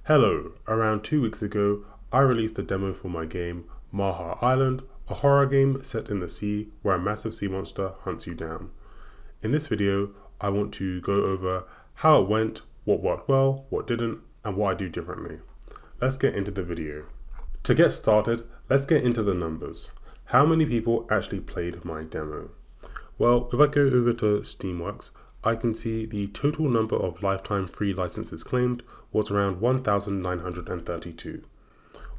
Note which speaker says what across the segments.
Speaker 1: Hello, around 2 weeks ago, I released a demo for my game, Maha Island, a horror game set in the sea where a massive sea monster hunts you down. In this video, I want to go over how it went, what worked well, what didn't, and what I do differently. Let's get into the video. To get started, let's get into the numbers. How many people actually played my demo? Well, if I go over to Steamworks, I can see the total number of lifetime free licenses claimed was around 1,932.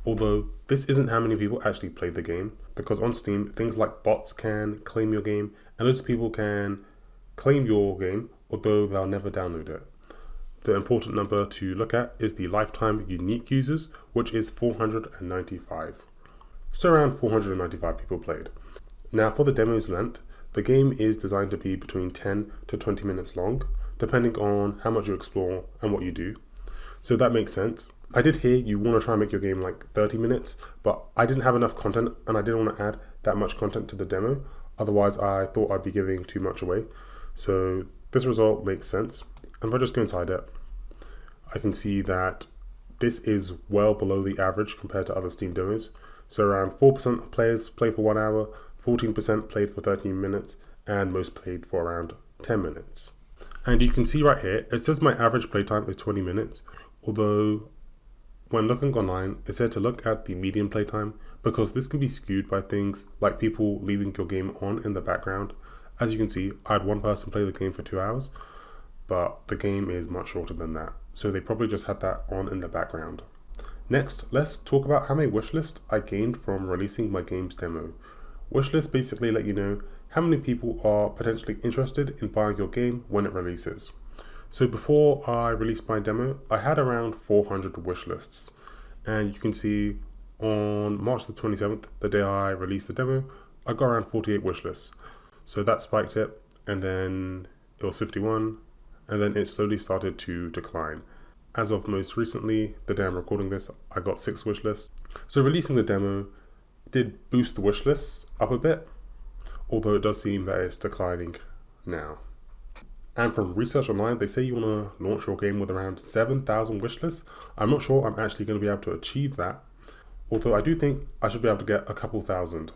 Speaker 1: Although this isn't how many people actually played the game, because on Steam, things like bots can claim your game, and those people can claim your game, although they'll never download it. The important number to look at is the lifetime unique users, which is 495. So around 495 people played. Now for the demo's length, the game is designed to be between 10 to 20 minutes long, depending on how much you explore and what you do. So that makes sense. I did hear you want to try and make your game like 30 minutes, but I didn't have enough content and I didn't want to add that much content to the demo. Otherwise, I thought I'd be giving too much away. So this result makes sense. And if I just go inside it, I can see that this is well below the average compared to other Steam demos. So around 4% of players play for 1 hour, 14% played for 13 minutes, and most played for around 10 minutes. And you can see right here, it says my average playtime is 20 minutes, although when looking online, it said to look at the median playtime because this can be skewed by things like people leaving your game on in the background. As you can see, I had one person play the game for 2 hours, but the game is much shorter than that. So they probably just had that on in the background. Next, let's talk about how many wishlists I gained from releasing my game's demo. Wishlists basically let you know how many people are potentially interested in buying your game when it releases. So before I released my demo, I had around 400 wishlists. And you can see on March the 27th, the day I released the demo, I got around 48 wishlists. So that spiked it, and then it was 51, and then it slowly started to decline. As of most recently, the day I'm recording this, I got 6 wishlists. So releasing the demo did boost the wishlists up a bit, although it does seem that it's declining now. And from research online, they say you want to launch your game with around 7,000 wishlists. I'm not sure I'm actually going to be able to achieve that, although I do think I should be able to get a couple thousand.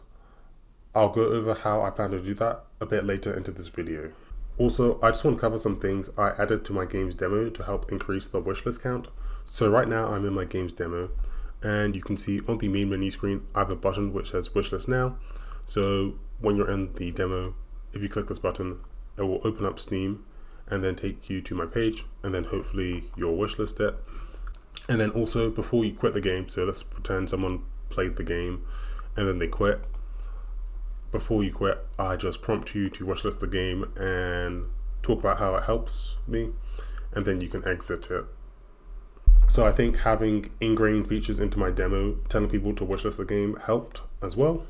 Speaker 1: I'll go over how I plan to do that a bit later into this video. Also, I just want to cover some things I added to my game's demo to help increase the wishlist count. So right now I'm in my game's demo, and you can see on the main menu screen, I have a button which says wishlist now. So when you're in the demo, if you click this button, it will open up Steam and then take you to my page, and then hopefully you'll wishlist it. And then also before you quit the game, so let's pretend someone played the game and then they quit. Before you quit, I just prompt you to wishlist the game and talk about how it helps me, and then you can exit it. So I think having ingrained features into my demo, telling people to wishlist the game helped as well.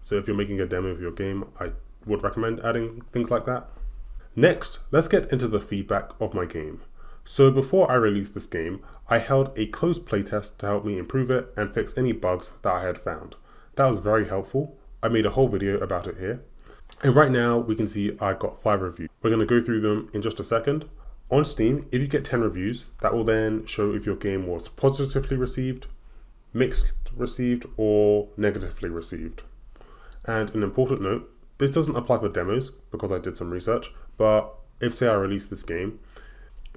Speaker 1: So if you're making a demo of your game, I would recommend adding things like that. Next, let's get into the feedback of my game. So before I released this game, I held a closed playtest to help me improve it and fix any bugs that I had found. That was very helpful. I made a whole video about it here. And right now we can see I got 5 reviews. We're going to go through them in just a second. On Steam, if you get 10 reviews, that will then show if your game was positively received, mixed received, or negatively received. And an important note, this doesn't apply for demos because I did some research, but if say I release this game,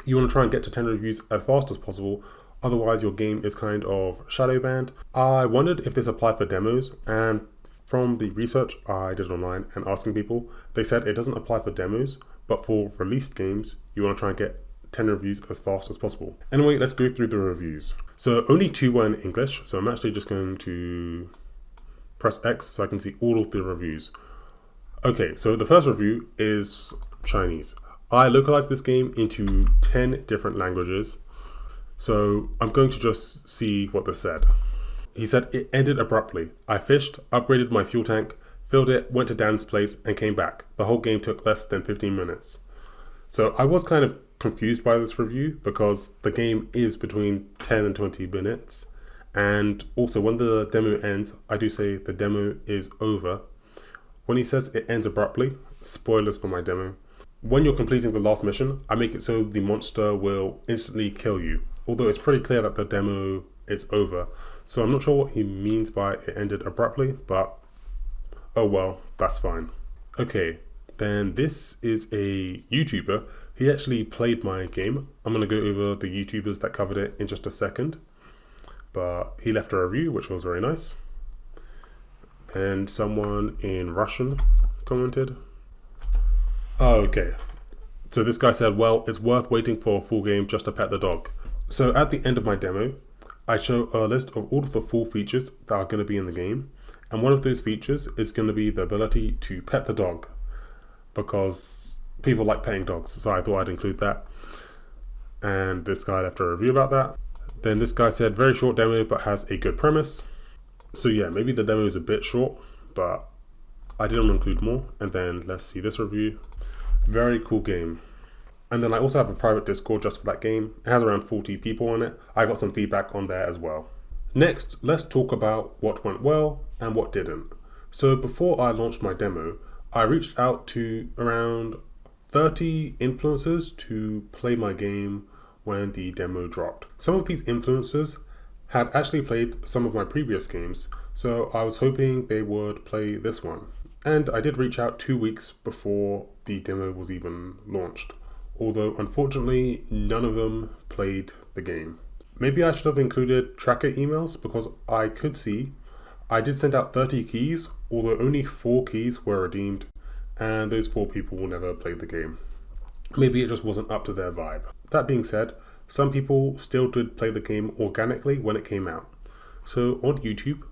Speaker 1: you want to try and get to 10 reviews as fast as possible, otherwise your game is kind of shadow banned. I wondered if this applied for demos, and from the research I did online and asking people, they said it doesn't apply for demos, but for released games, you want to try and get 10 reviews as fast as possible. Anyway, let's go through the reviews. So only 2 were in English, so I'm actually just going to press X so I can see all of the reviews. Okay, so the first review is Chinese. I localized this game into 10 different languages, so I'm going to just see what this said. He said, it ended abruptly. I fished, upgraded my fuel tank, filled it, went to Dan's place, and came back. The whole game took less than 15 minutes. So I was kind of confused by this review because the game is between 10 and 20 minutes. And also when the demo ends, I do say the demo is over. When he says it ends abruptly, spoilers for my demo. When you're completing the last mission, I make it so the monster will instantly kill you. although it's pretty clear that the demo is over. So I'm not sure what he means by it ended abruptly, but oh well, that's fine. Okay, then this is a YouTuber. He actually played my game. I'm going to go over the YouTubers that covered it in just a second. But he left a review, which was very nice. And someone in Russian commented. Oh, okay. So this guy said, well, it's worth waiting for a full game just to pet the dog. So at the end of my demo, I show a list of all of the full features that are going to be in the game. And one of those features is going to be the ability to pet the dog, because people like petting dogs. So I thought I'd include that. And this guy left a review about that. Then this guy said, very short demo, but has a good premise. So yeah, maybe the demo is a bit short, but I didn't include more. And then let's see this review. Very cool game. And then I also have a private Discord just for that game. It has around 40 people on it. I got some feedback on there as well. Next, let's talk about what went well and what didn't. So before I launched my demo, I reached out to around 30 influencers to play my game when the demo dropped. Some of these influencers had actually played some of my previous games, so I was hoping they would play this one. And I did reach out 2 weeks before the demo was even launched, although unfortunately none of them played the game. Maybe I should have included tracker emails, because I could see I did send out 30 keys, although only 4 keys were redeemed, and those 4 people will never play the game. Maybe it just wasn't up to their vibe. That being said, some people still did play the game organically when it came out. So on YouTube,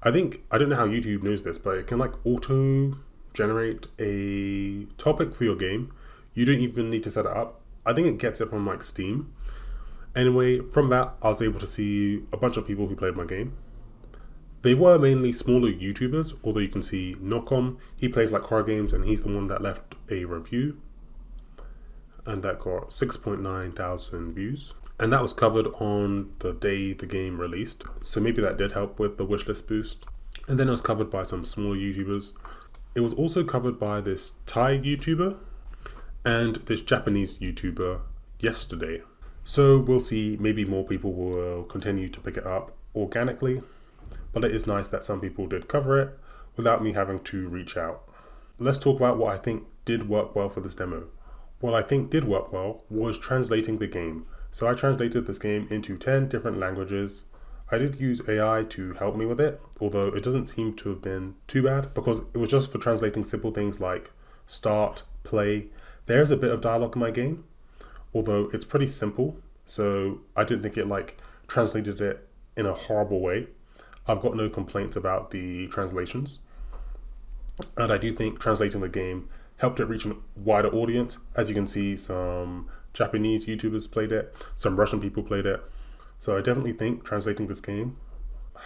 Speaker 1: I don't know how YouTube knows this, but it can like auto generate a topic for your game. You don't even need to set it up. I think it gets it from like Steam. Anyway, from that, I was able to see a bunch of people who played my game. They were mainly smaller YouTubers, although you can see Nocom, he plays like horror games, and he's the one that left a review. And that got 6.9 thousand views. And that was covered on the day the game released. So maybe that did help with the wishlist boost. And then it was covered by some smaller YouTubers. It was also covered by this Thai YouTuber and this Japanese YouTuber yesterday. So we'll see, maybe more people will continue to pick it up organically. But it is nice that some people did cover it without me having to reach out. Let's talk about what I think did work well for this demo. What I think did work well was translating the game. So I translated this game into 10 different languages. I did use AI to help me with it, although it doesn't seem to have been too bad, because it was just for translating simple things like start, play. There's a bit of dialogue in my game, although it's pretty simple. So I didn't think it like translated it in a horrible way. I've got no complaints about the translations. And I do think translating the game helped it reach a wider audience. As you can see, some Japanese YouTubers played it, some Russian people played it. So I definitely think translating this game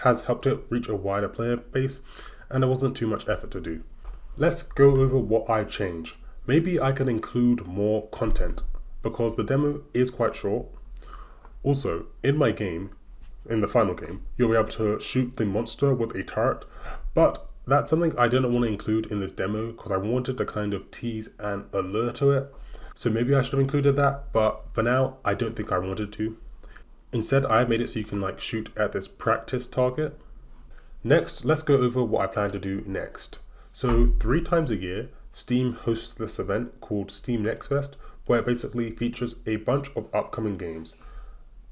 Speaker 1: has helped it reach a wider player base, and there wasn't too much effort to do. Let's go over what I changed. Maybe I can include more content, because the demo is quite short. Also, in my game, in the final game, you'll be able to shoot the monster with a turret, but that's something I didn't want to include in this demo because I wanted to kind of tease and allure to it. So maybe I should have included that, but for now, I don't think I wanted to. Instead, I made it so you can like shoot at this practice target. Next, let's go over what I plan to do next. So 3 times a year, Steam hosts this event called Steam Next Fest, where it basically features a bunch of upcoming games.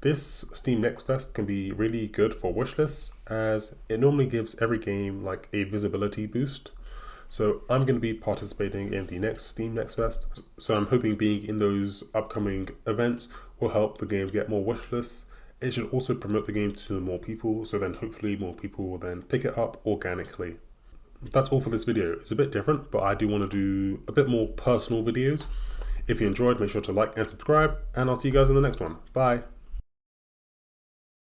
Speaker 1: This Steam Next Fest can be really good for wishlists, as it normally gives every game like a visibility boost. So I'm going to be participating in the next Steam Next Fest. So I'm hoping being in those upcoming events will help the game get more wishlists. It should also promote the game to more people, so then hopefully more people will then pick it up organically. That's all for this video. It's a bit different, but I do want to do a bit more personal videos. If you enjoyed, make sure to like and subscribe, and I'll see you guys in the next one. Bye.